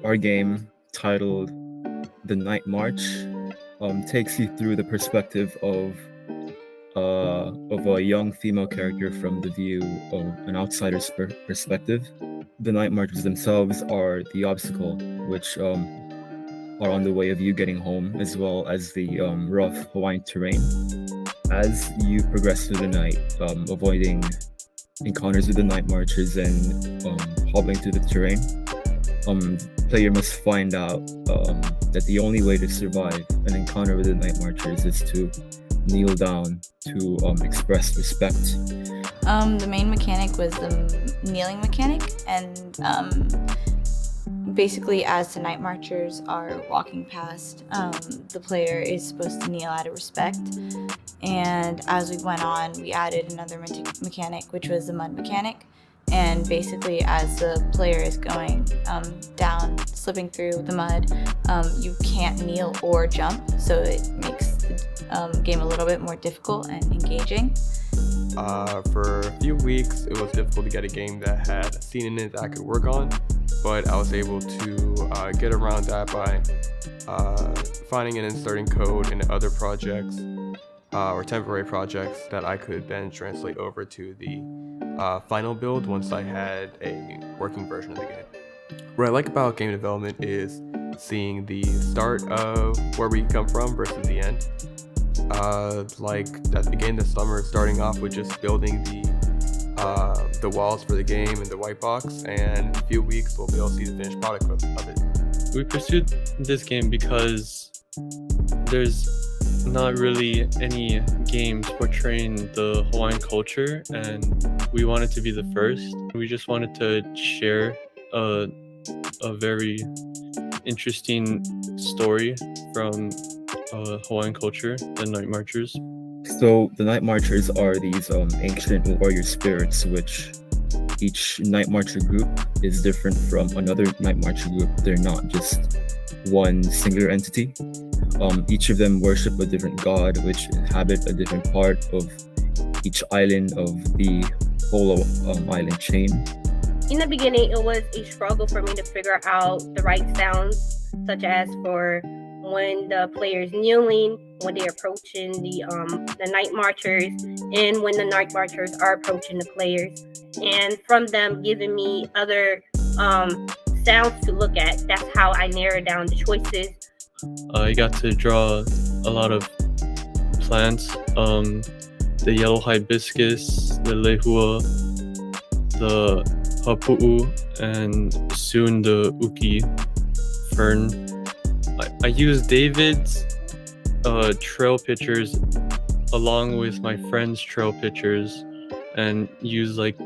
our game titled The Night March takes you through the perspective of a young female character from the view of an outsider's perspective. The night marchers themselves are the obstacle, which are on the way of you getting home, as well as the rough Hawaiian terrain. As you progress through the night, avoiding encounters with the night marchers and hobbling through the terrain, player must find out that the only way to survive an encounter with the night marchers is to kneel down to express respect. The main mechanic was the kneeling mechanic, and basically as the night marchers are walking past, the player is supposed to kneel out of respect. And as we went on, we added another mechanic, which was the mud mechanic. And basically, as the player is going down, slipping through the mud, you can't kneel or jump, so it makes the game a little bit more difficult and engaging. For a few weeks, it was difficult to get a game that had a scene in it that I could work on, but I was able to get around that by finding and inserting code into other projects or temporary projects that I could then translate over to the final build once I had a working version of the game. What I like about game development is seeing the start of where we come from versus the end. Like at the beginning of the summer, starting off with just building the walls for the game and the white box, and in a few weeks we'll be able to see the finished product of it. We pursued this game because there's not really any games portraying the Hawaiian culture, and we wanted to be the first. We just wanted to share a very interesting story from Hawaiian culture, the Night Marchers. So the Night Marchers are these ancient warrior spirits, which each Night Marcher group is different from another Night Marcher group. They're not just one singular entity. Each of them worship a different god, which inhabit a different part of each island of the whole island chain. In the beginning, it was a struggle for me to figure out the right sounds, such as for when the player's kneeling, when they're approaching the night marchers, and when the night marchers are approaching the players. And from them giving me other sounds to look at, that's how I narrowed down the choices. I got to draw a lot of plants, the yellow hibiscus, the lehua, the hapu'u, and soon the uki fern. I used David's trail pictures along with my friend's trail pictures and used like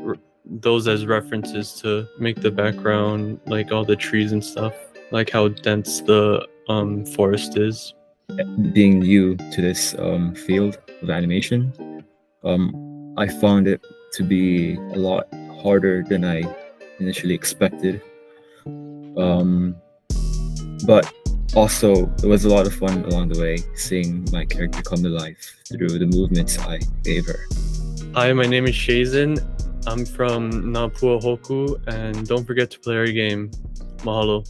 those as references to make the background, like all the trees and stuff, like how dense the forest is. Being new to this field of animation, I found it to be a lot harder than I initially expected. But also, it was a lot of fun along the way, seeing my character come to life through the movements I gave her. Hi, my name is Shazen. I'm from Na Pua Hoku, and don't forget to play our game. Mahalo.